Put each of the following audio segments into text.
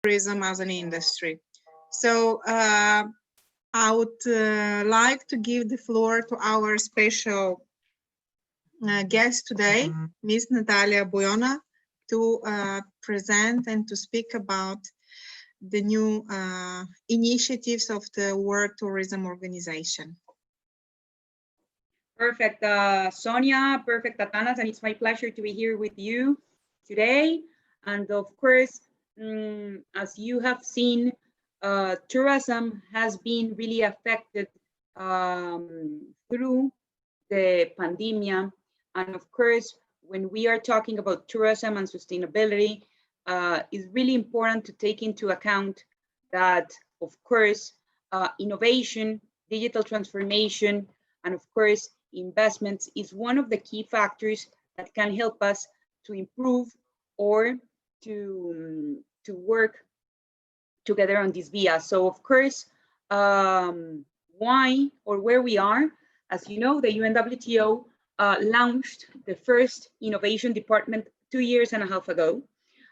tourism as an industry. So I would like to give the floor to our special guest today, Ms. Natalia Bayona, to present and to speak about the new initiatives of the World Tourism Organization. Perfect, Sonia, perfect, Atanas, and it's my pleasure to be here with you today. And of course, as you have seen, tourism has been really affected through the pandemic. And of course, when we are talking about tourism and sustainability, it's really important to take into account that, of course, innovation, digital transformation, and of course, investments is one of the key factors that can help us to improve or to work together on this via. So of course, why or where we are, as you know, the UNWTO launched the first innovation department 2.5 years ago.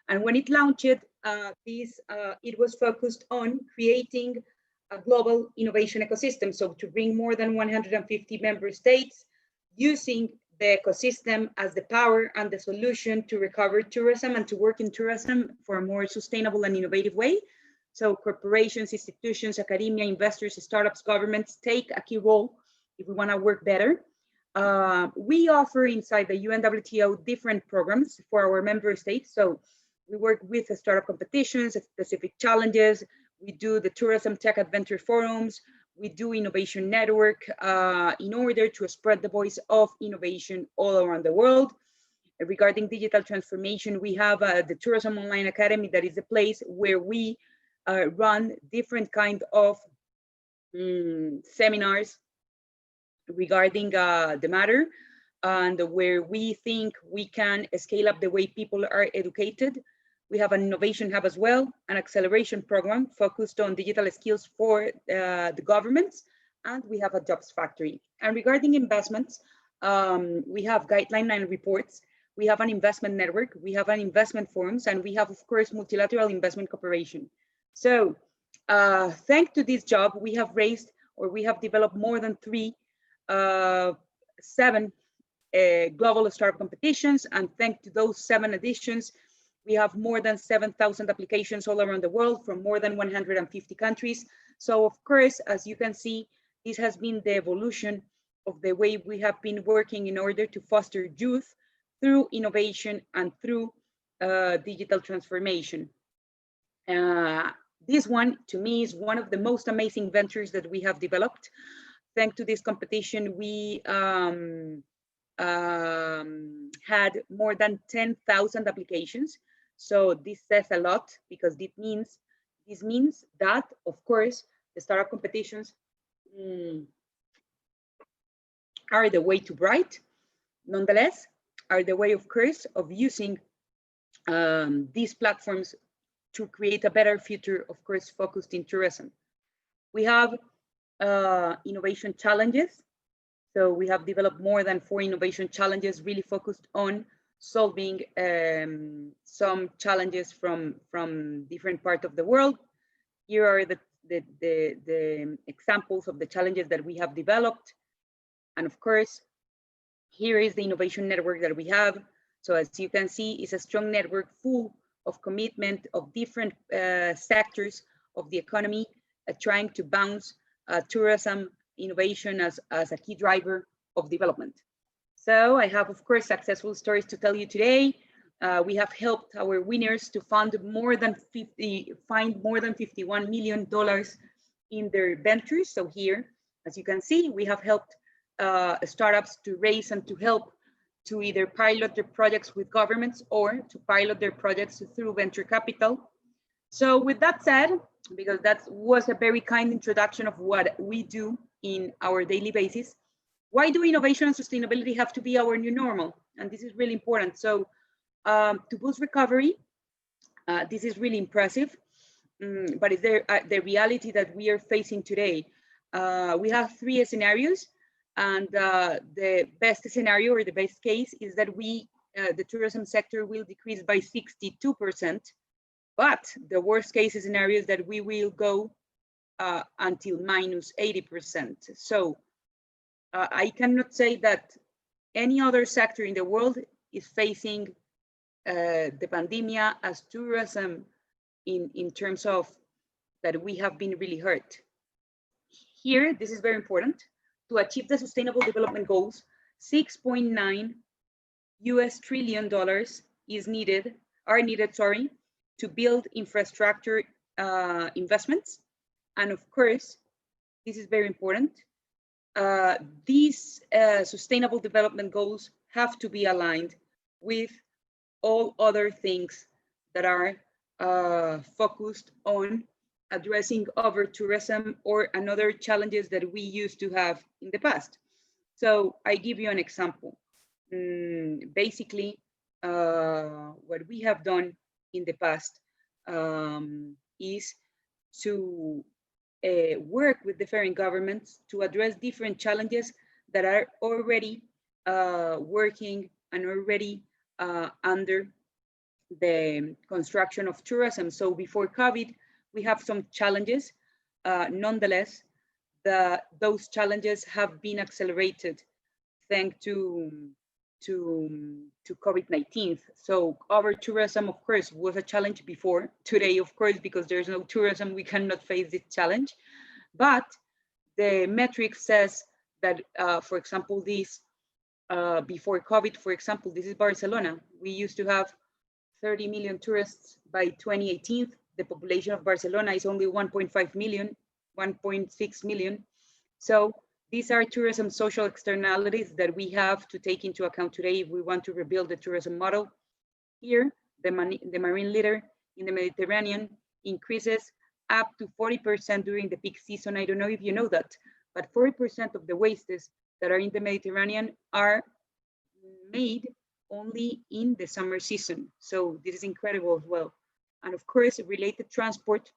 And when it launched, it was focused on creating a global innovation ecosystem. So to bring more than 150 member states using the ecosystem as the power and the solution to recover tourism and to work in tourism for a more sustainable and innovative way. So corporations, institutions, academia, investors, startups, governments take a key role if we want to work better. We offer inside the UNWTO different programs for our member states. So we work with the startup competitions, specific challenges. We do the tourism tech adventure forums. We do innovation network in order to spread the voice of innovation all around the world. Regarding digital transformation, we have the Tourism Online Academy, that is a place where we run different kind of seminars regarding the matter, and where we think we can scale up the way people are educated. We have an innovation hub as well, an acceleration program focused on digital skills for the governments, and we have a jobs factory. And regarding investments, we have guideline and reports. We have an investment network, we have an investment forums, and we have, of course, multilateral investment cooperation. So thanks to this job, we have raised, or we have developed more than seven global startup competitions, and thanks to those 7 editions, we have more than 7,000 applications all around the world from more than 150 countries. So of course, as you can see, this has been the evolution of the way we have been working in order to foster youth through innovation and through digital transformation. This one, to me, is one of the most amazing ventures that we have developed. Thanks to this competition, we had more than 10,000 applications. So this says a lot, because this means that, of course, the startup competitions are the way to bright. Nonetheless, are the way, of course, of using these platforms to create a better future, of course, focused in tourism. We have innovation challenges. So we have developed more than 4 innovation challenges really focused on solving some challenges from different parts of the world. Here are the examples of the challenges that we have developed. And of course, here is the innovation network that we have. So as you can see, it's a strong network full of commitment of different sectors of the economy, trying to bounce tourism innovation as a key driver of development. So I have, of course, successful stories to tell you today. We have helped our winners to find more than $51 million in their ventures. So here, as you can see, we have helped startups to raise and to help to either pilot their projects with governments or to pilot their projects through venture capital. So with that said, because that was a very kind introduction of what we do in our daily basis, why do innovation and sustainability have to be our new normal? And this is really important. So to boost recovery, this is really impressive, but it's the reality that we are facing today. We have 3 scenarios, and the best scenario, or the best case, is that the tourism sector will decrease by 62%. But the worst case scenario is that we will go until minus 80%. So I cannot say that any other sector in the world is facing the pandemic as tourism in terms of that we have been really hurt. Here, this is very important. To achieve the Sustainable Development Goals, $6.9 trillion are needed, to build infrastructure investments. And of course, this is very important. These Sustainable Development Goals have to be aligned with all other things that are focused on addressing over-tourism or another challenges that we used to have in the past. So I give you an example. Basically, what we have done in the past is to work with different governments to address different challenges that are already working and already under the construction of tourism. So before COVID, we have some challenges. Nonetheless, those challenges have been accelerated thanks to COVID-19. So over tourism, of course, was a challenge before. Today, of course, because there's no tourism, we cannot face this challenge. But the metric says that, for example, this before COVID, for example, this is Barcelona. We used to have 30 million tourists by 2018. The population of Barcelona is only 1.5 million, 1.6 million. So these are tourism social externalities that we have to take into account today if we want to rebuild the tourism model. Here, the marine litter in the Mediterranean increases up to 40% during the peak season. I don't know if you know that, but 40% of the wastes that are in the Mediterranean are made only in the summer season. So this is incredible as well. And of course, related transport,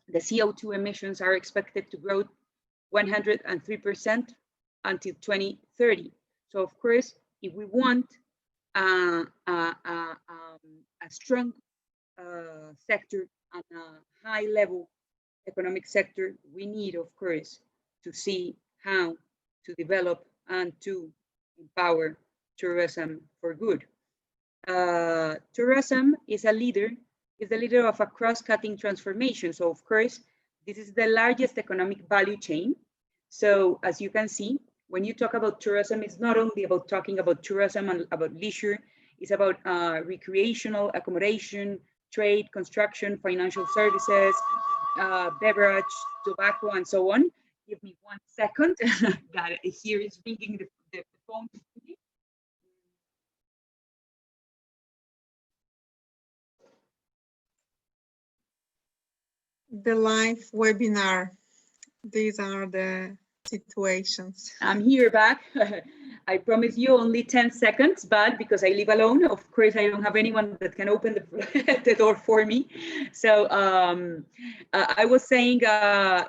the CO2 emissions are expected to grow 103% until 2030. So of course, if we want a strong sector and a high level economic sector, we need, of course, to see how to develop and to empower tourism for good. Tourism is the leader of a cross-cutting transformation. So of course, this is the largest economic value chain. So as you can see, when you talk about tourism, it's not only about talking about tourism and about leisure, it's about recreational, accommodation, trade, construction, financial services, beverage, tobacco, and so on. Give me 1 second. That here is ringing the phone. The live webinar. These are the situations. I'm here back. I promise you only 10 seconds, but because I live alone, of course, I don't have anyone that can open the door for me. So I was saying that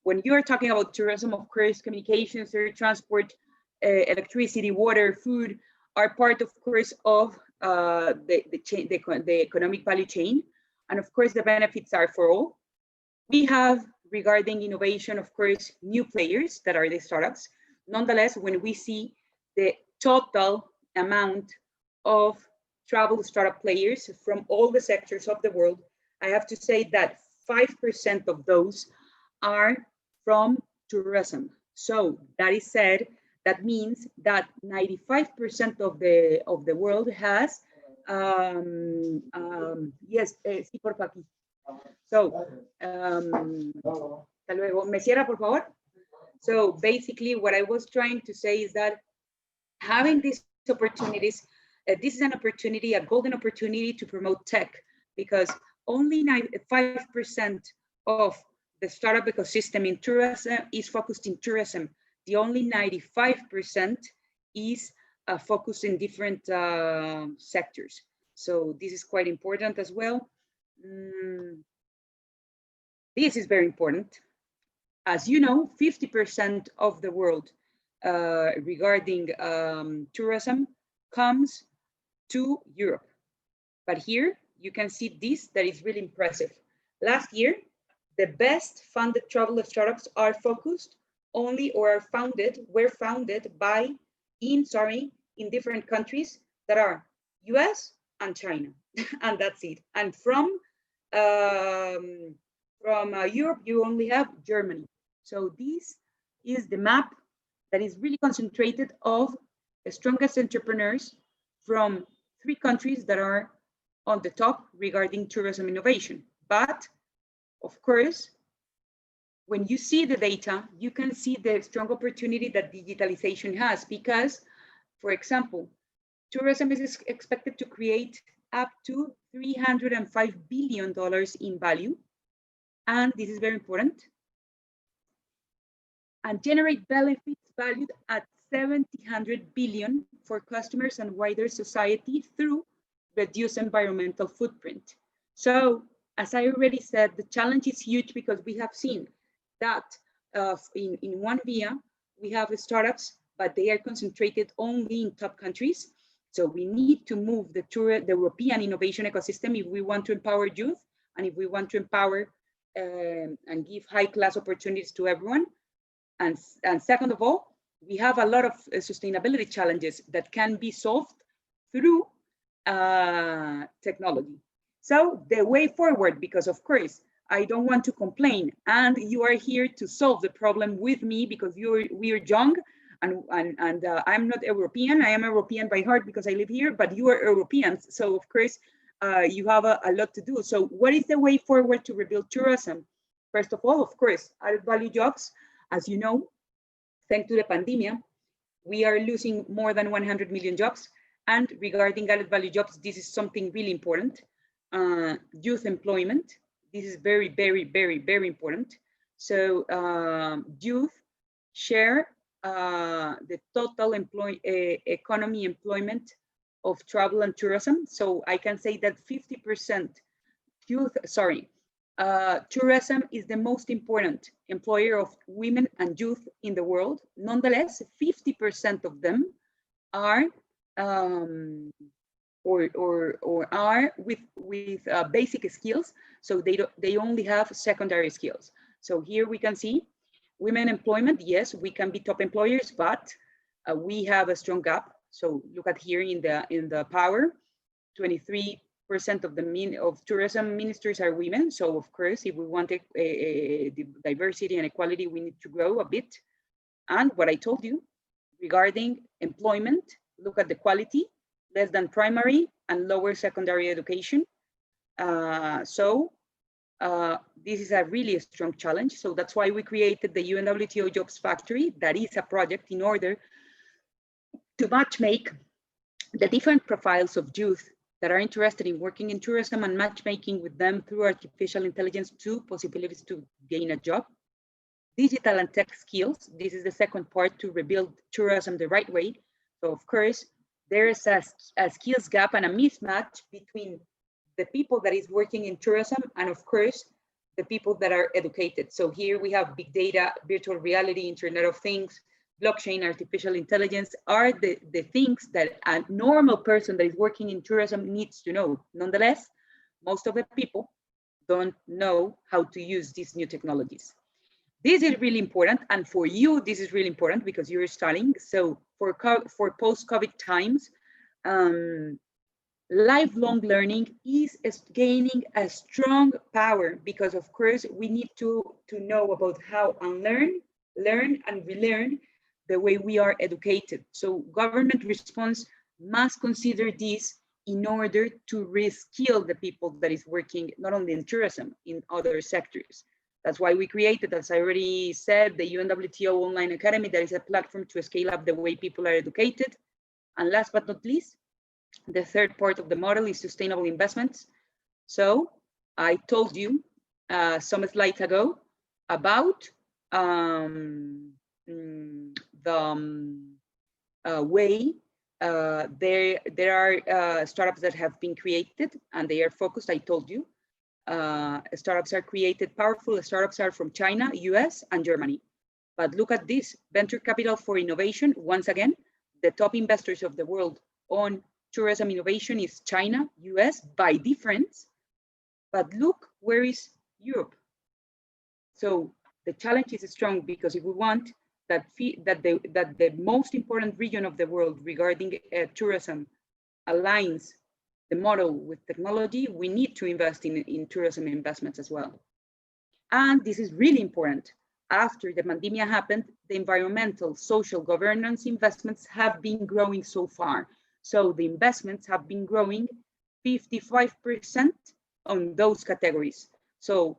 when you're talking about tourism, of course, communications, air transport, electricity, water, food are part, of course, of the economic value chain. And of course, the benefits are for all. We have, regarding innovation, of course, new players that are the startups. Nonetheless, when we see the total amount of travel startup players from all the sectors of the world, I have to say that 5% of those are from tourism. So that is said, that means that 95% of the world has yes, sí, por aquí. So, hasta luego. ¿Me cierra, por favor? So basically what I was trying to say is that having these opportunities, this is an opportunity, a golden opportunity to promote tech, because only 5% of the startup ecosystem in tourism is focused in tourism. The only 95% is focused in different sectors. So this is quite important as well. This is very important. As you know, 50% of the world regarding tourism comes to Europe. But here, you can see this, that is really impressive. Last year, the best funded travel startups are focused only or were founded by in different countries that are US and China, and that's it. And from Europe, you only have Germany. So this is the map that is really concentrated of the strongest entrepreneurs from 3 countries that are on the top regarding tourism innovation. But of course, when you see the data, you can see the strong opportunity that digitalization has, because, for example, tourism is expected to create up to $305 billion in value. And this is very important. And generate benefits valued at $700 billion for customers and wider society through reduced environmental footprint. So, as I already said, the challenge is huge, because we have seen that in UNWTO, we have startups, but they are concentrated only in top countries. So we need to move the European innovation ecosystem if we want to empower youth, and if we want to empower and give high-class opportunities to everyone. And second of all, we have a lot of sustainability challenges that can be solved through technology. So the way forward, because of course, I don't want to complain, and you are here to solve the problem with me, because we are young, and I'm not European. I am European by heart because I live here, but you are Europeans. So of course, you have a lot to do. So what is the way forward to rebuild tourism? First of all, of course, added value jobs. As you know, thanks to the pandemic, we are losing more than 100 million jobs. And regarding added value jobs, this is something really important. Youth employment. This is very, very, very, very important. So youth share the total economy employment of travel and tourism. So I can say that 50% tourism is the most important employer of women and youth in the world. Nonetheless, 50% of them are are with basic skills. So they only have secondary skills. So here we can see women employment. Yes, we can be top employers, but we have a strong gap. So look at here in the power, 23% of tourism ministers are women. So of course, if we want a diversity and equality, we need to grow a bit. And what I told you regarding employment, look at the quality, less than primary and lower secondary education. This is a really strong challenge. So that's why we created the UNWTO Jobs Factory. That is a project in order to matchmake the different profiles of youth that are interested in working in tourism and matchmaking with them through artificial intelligence to possibilities to gain a job. Digital and tech skills. This is the second part to rebuild tourism the right way. So of course, there is a skills gap and a mismatch between the people that is working in tourism and of course, the people that are educated. So here we have big data, virtual reality, Internet of Things, blockchain, artificial intelligence are the things that a normal person that is working in tourism needs to know. Nonetheless, most of the people don't know how to use these new technologies. This is really important, and for you, this is really important because you're starting. So for post-COVID times, lifelong learning is gaining a strong power because, of course, we need to know about how unlearn, learn, and relearn the way we are educated. So government response must consider this in order to reskill the people that is working not only in tourism, in other sectors. That's why we created, as I already said, the UNWTO Online Academy, that is a platform to scale up the way people are educated. And last but not least, the third part of the model is sustainable investments. So I told you some slides ago about the way there are startups that have been created and they are focused. I told you. Startups are created, powerful startups are from China, US, and Germany. But look at this, venture capital for innovation. Once again, the top investors of the world on tourism innovation is China, US by difference, but look, where is Europe? So the challenge is strong because if we want that the most important region of the world regarding tourism aligns the model with technology, we need to invest in tourism investments as well. And this is really important. After the pandemic happened, the environmental, social, governance investments have been growing so far. So the investments have been growing 55% on those categories. So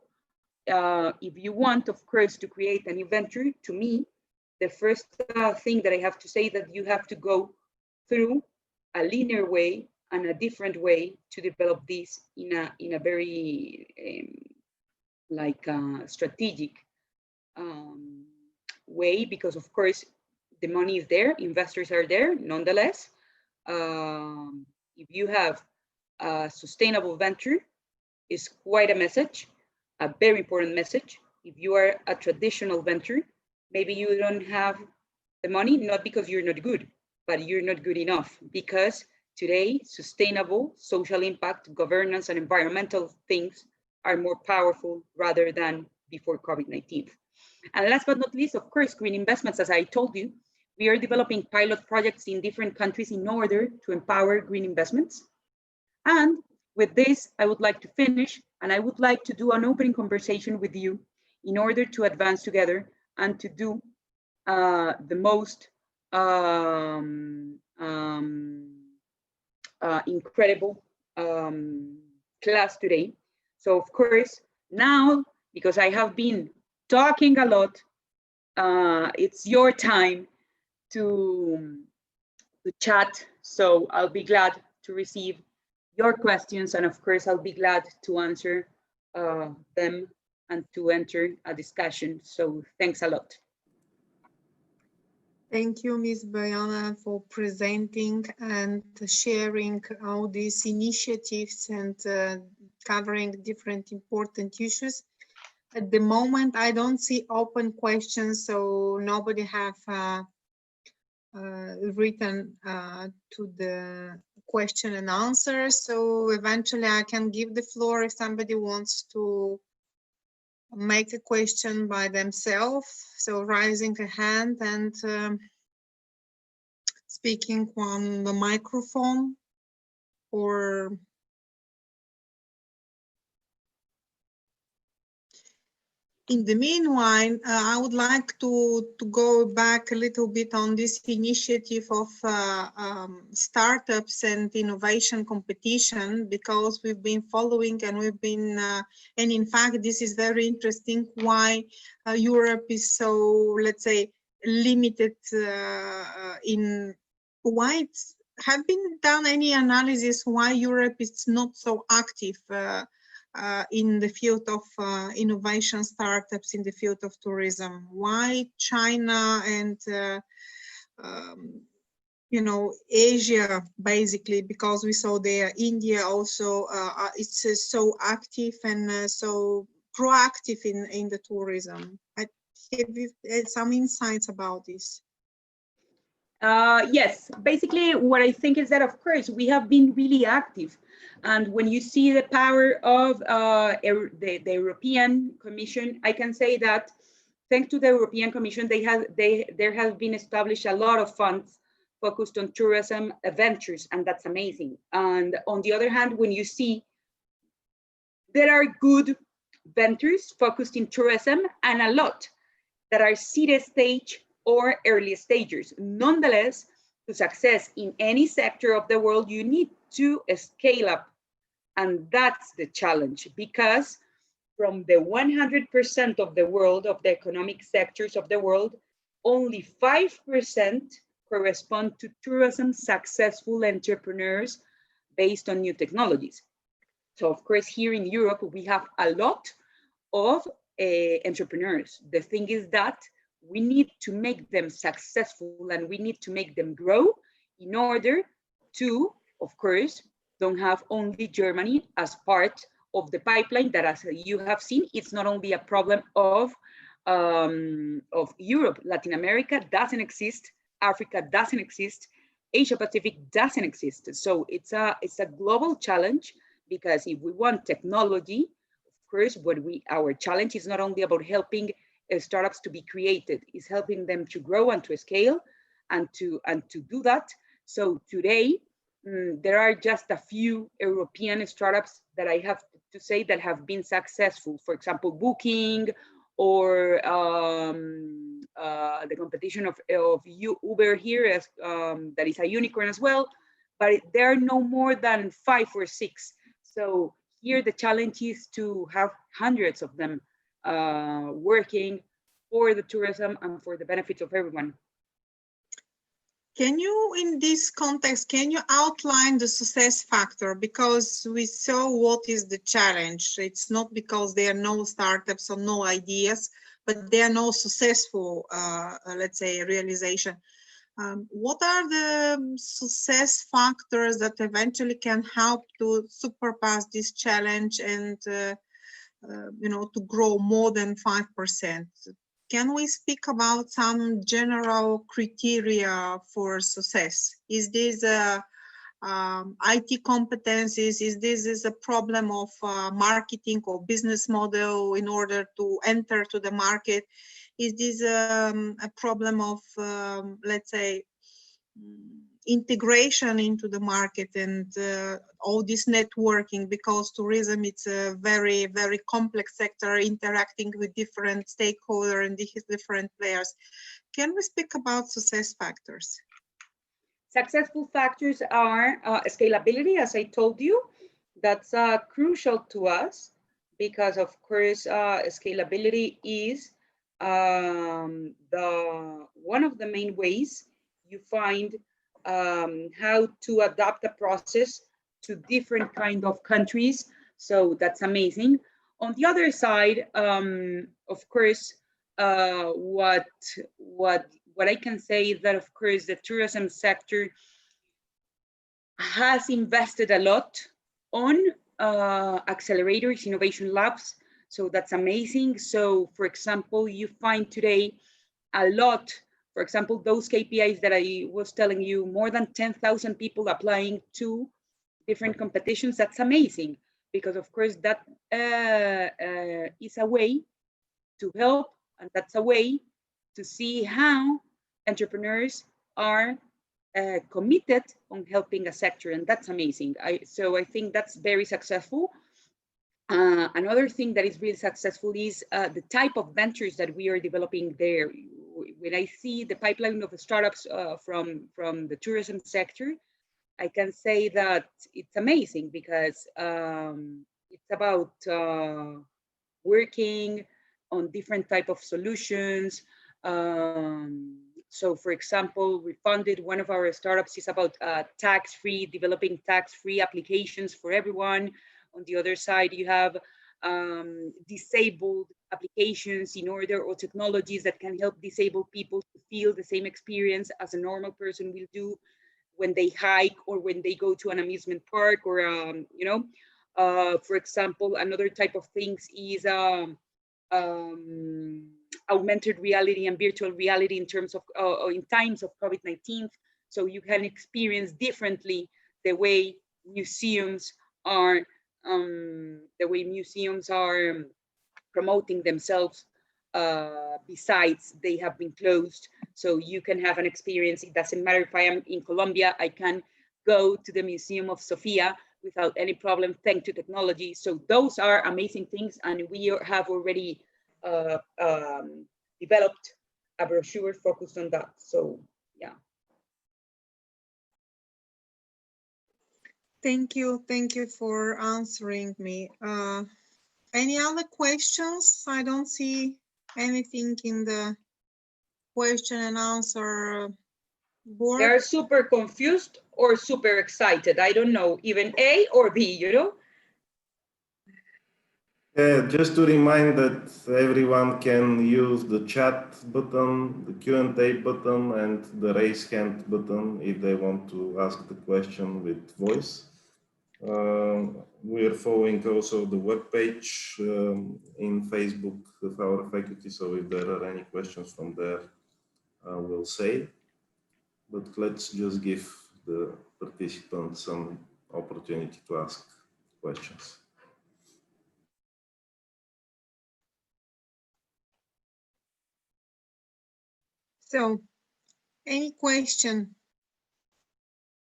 if you want, of course, to create a new venture, to me, the first thing that I have to say that you have to go through a linear way and a different way to develop this in a very strategic way, because of course the money is there, investors are there. Nonetheless, if you have a sustainable venture, is quite a message, a very important message. If you are a traditional venture, maybe you don't have the money, not because you're not good, but you're not good enough, because today sustainable social impact, governance, and environmental things are more powerful rather than before COVID-19. And last but not least, of course, green investments. As I told you, we are developing pilot projects in different countries in order to empower green investments. And with this, I would like to finish, and I would like to do an open conversation with you in order to advance together and to do the most incredible class today. So of course, now, because I have been talking a lot, it's your time to chat. So I'll be glad to receive your questions, and of course, I'll be glad to answer them and to enter a discussion. So thanks a lot. Thank you, Ms. Bayona, for presenting and sharing all these initiatives and covering different important issues. At the moment, I don't see open questions, so nobody have written to the question and answer. So eventually I can give the floor if somebody wants to make a question by themselves. So raising a hand and speaking on the microphone, or in the meanwhile, I would like to go back a little bit on this initiative of startups and innovation competition, because we've been following and we've been, and in fact, this is very interesting why Europe is so, let's say, limited in why it's, have been done any analysis why Europe is not so active in the field of innovation startups, in the field of tourism? Why China and you know, Asia, basically, because we saw there India also it's so active and so proactive in the tourism. Have you had some insights about this? Yes, basically what I think is that, of course, we have been really active. And when you see the power of the European Commission, I can say that thanks to the European Commission, there has been established a lot of funds focused on tourism ventures, and that's amazing. And on the other hand, when you see there are good ventures focused in tourism and a lot that are seed stage or early stages. Nonetheless, to success in any sector of the world, you need to scale up. And that's the challenge, because from the 100% of the world, of the economic sectors of the world, only 5% correspond to tourism successful entrepreneurs based on new technologies. So of course, here in Europe, we have a lot of entrepreneurs. The thing is that we need to make them successful and we need to make them grow in order to, of course, don't have only Germany as part of the pipeline that, as you have seen, it's not only a problem of Europe. Latin America doesn't exist, Africa doesn't exist, Asia Pacific doesn't exist. So it's a global challenge, because if we want technology, of course, our challenge is not only about helping startups to be created, it's helping them to grow and to scale and to do that. So today, there are just a few European startups that I have to say that have been successful. For example, Booking, or the competition of Uber here, as that is a unicorn as well, but there are no more than 5 or 6. So here the challenge is to have hundreds of them working for the tourism and for the benefits of everyone. Can you, in this context, can you outline the success factor? Because we saw what is the challenge. It's not because there are no startups or no ideas, but there are no successful, let's say, realization. What are the success factors that eventually can help to surpass this challenge and, you know, to grow more than 5%? Can we speak about some general criteria for success? Is this IT competencies? Is this a problem of marketing or business model in order to enter to the market? Is this a problem of, let's say, integration into the market and all this networking, because tourism, it's a very, very complex sector interacting with different stakeholders and different players. Can we speak about success factors? Successful factors are scalability, as I told you. That's crucial to us because, of course, scalability is one of the main ways you find how to adapt a process to different kind of countries. So that's amazing. On the other side, of course, what I can say is that, of course, the tourism sector has invested a lot on accelerators, innovation labs. So that's amazing. So, for example, you find today a lot, for example, those KPIs that I was telling you, more than 10,000 people applying to different competitions. That's amazing, because of course that is a way to help, and that's a way to see how entrepreneurs are committed on helping a sector, and that's amazing. So I think that's very successful. Another thing that is really successful is the type of ventures that we are developing there. When I see the pipeline of startups from the tourism sector, I can say that it's amazing, because it's about working on different type of solutions. So, for example, we funded one of our startups is about tax-free, developing tax-free applications for everyone. On the other side, you have disabled applications in order, or technologies that can help disabled people to feel the same experience as a normal person will do when they hike or when they go to an amusement park, or you know, for example, another type of things is augmented reality and virtual reality in terms of in times of COVID-19. So you can experience differently the way museums are promoting themselves. Besides, they have been closed, so you can have an experience. It doesn't matter if I am in Colombia, I can go to the Museum of Sofia without any problem, thanks to technology. So those are amazing things, and we have already developed a brochure focused on that. So yeah. Thank you for answering me. Any other questions? I don't see anything in the question and answer board. They're super confused or super excited. I don't know, even A or B, you know? Just to remind that everyone can use the chat button, the Q&A button, and the raise hand button if they want to ask the question with voice. We are following also the webpage in Facebook of our faculty, so if there are any questions from there, we'll say. but let's just give the participants some opportunity to ask questions. So, any question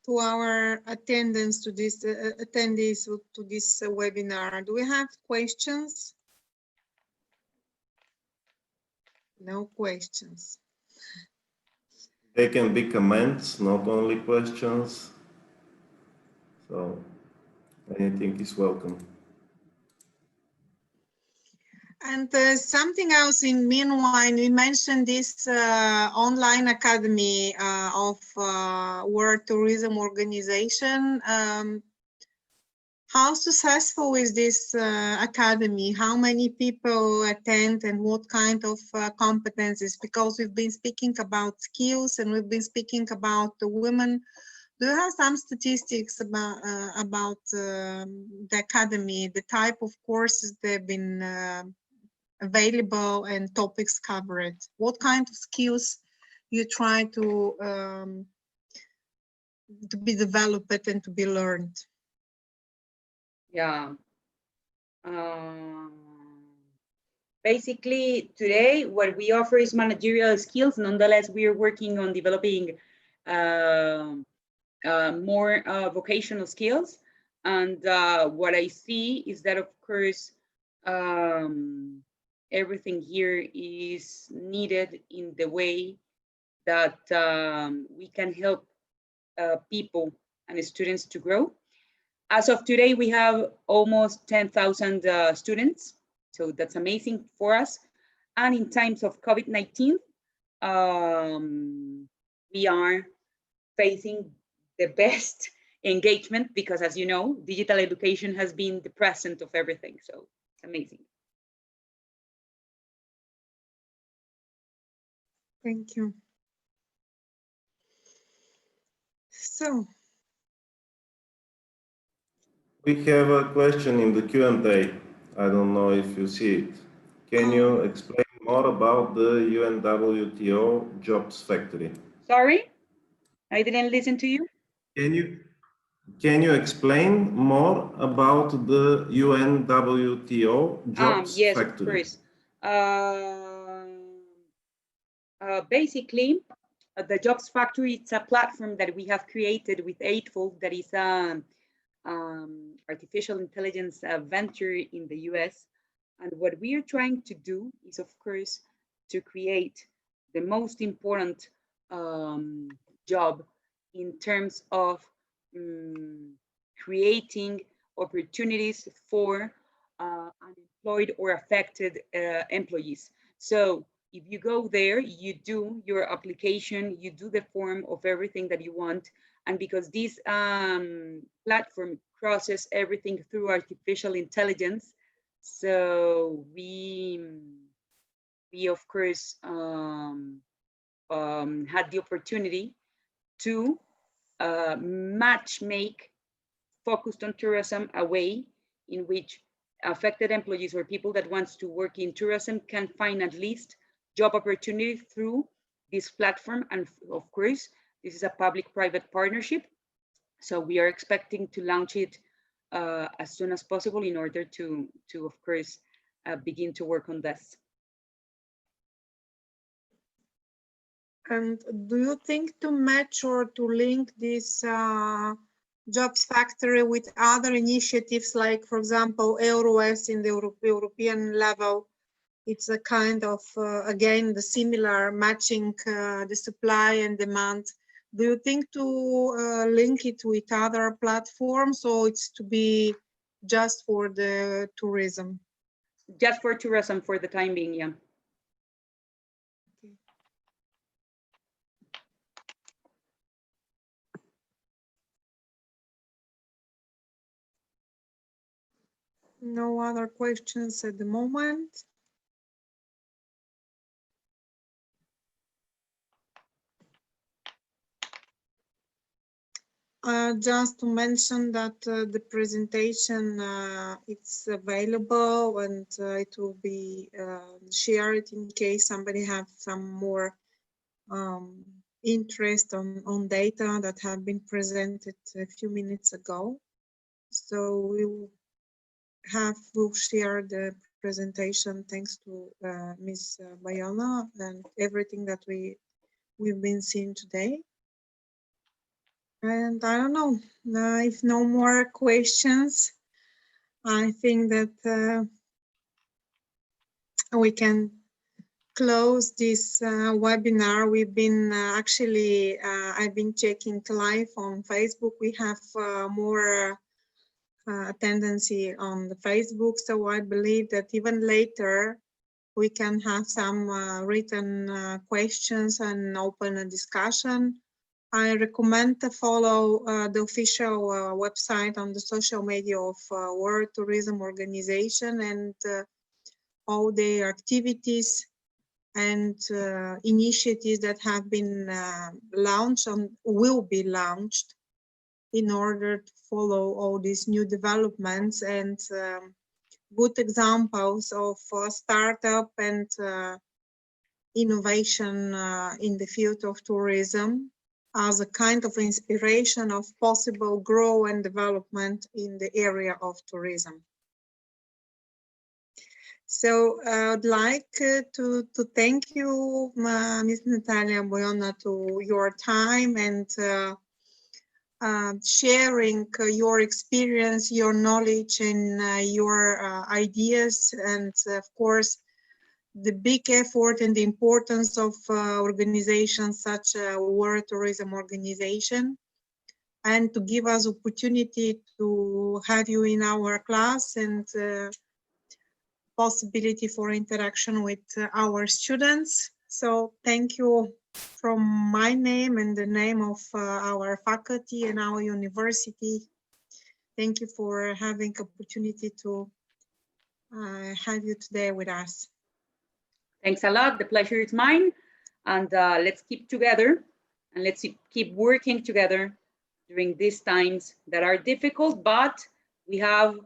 to our attendance to this attendees to this webinar? Do we have questions? No questions. They can be comments, not only questions. So anything is welcome. And something else in meanwhile, we mentioned this online academy of World Tourism Organization. How successful is this academy? How many people attend and what kind of competencies? Because we've been speaking about skills and we've been speaking about the women. Do you have some statistics about the academy, the type of courses that have been available and topics covered? What kind of skills you try to be developed and to be learned? Yeah. Basically, today, what we offer is managerial skills. Nonetheless, we are working on developing more vocational skills. And what I see is that, of course, everything here is needed in the way that we can help people and students to grow. As of today, we have almost 10,000 students, so that's amazing for us. And in times of COVID-19, we are facing the best engagement because, as you know, digital education has been the present of everything, so it's amazing. Thank you. So, We have a question in the Q&A. I don't know if you see it. Can you explain more about the UNWTO jobs factory? Sorry, I didn't listen to you. Can you explain more about the UNWTO jobs yes, factory? of course. Basically, the Jobs Factory, it's a platform that we have created with Eightfold that is artificial intelligence venture in the US. And what we are trying to do is, of course, to create the most important job in terms of creating opportunities for unemployed or affected employees. So if you go there, you do your application, you do the form of everything that you want. And because this platform crosses everything through artificial intelligence, so we of course had the opportunity to match make focused on tourism a way in which affected employees or people that wants to work in tourism can find at least job opportunity through this platform. And of course, this is a public-private partnership. So we are expecting to launch it as soon as possible in order to of course, begin to work on this. and do you think to match or to link this Jobs Factory with other initiatives like, for example, EUROS in the European level? It's a kind of, again, the similar matching the supply and demand. Do you think to link it with other platforms, or it's to be just for the tourism? Just for tourism for the time being, yeah. Okay. No other questions at the moment. Just to mention that the presentation it's available and it will be shared in case somebody have some more interest on data that have been presented a few minutes ago. So we'll share the presentation thanks to Ms. Bayona and everything that we've been seeing today. And I don't know, if no more questions, I think that we can close this webinar. We've been actually, I've been checking live on Facebook. We have more tendency on the Facebook, so I believe that even later we can have some written questions and open a discussion. I recommend to follow the official website on the social media of World Tourism Organization and all the activities and initiatives that have been launched and will be launched in order to follow all these new developments and good examples of startup and innovation in the field of tourism as a kind of inspiration of possible growth and development in the area of tourism. So I'd like to thank you, Ms. Natalia Bayona, to your time and sharing your experience, your knowledge, and your ideas, and of course, the big effort and the importance of organizations such a World Tourism Organization, and to give us opportunity to have you in our class and possibility for interaction with our students. So thank you from my name and the name of our faculty and our university. Thank you for having opportunity to have you today with us. Thanks a lot. The pleasure is mine. And let's keep together and let's keep working together during these times that are difficult, but we have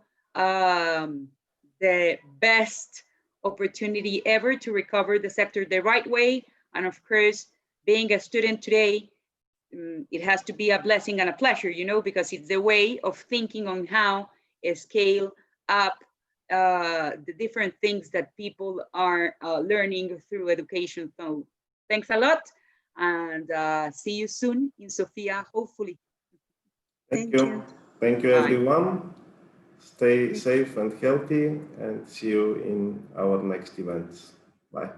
the best opportunity ever to recover the sector the right way. And of course, being a student today, it has to be a blessing and a pleasure, you know, because it's the way of thinking on how to scale up the different things that people are learning through education. So thanks a lot, and see you soon in Sofia, hopefully. Thank you. Thank you, everyone. Stay safe and healthy, and see you in our next events. Bye.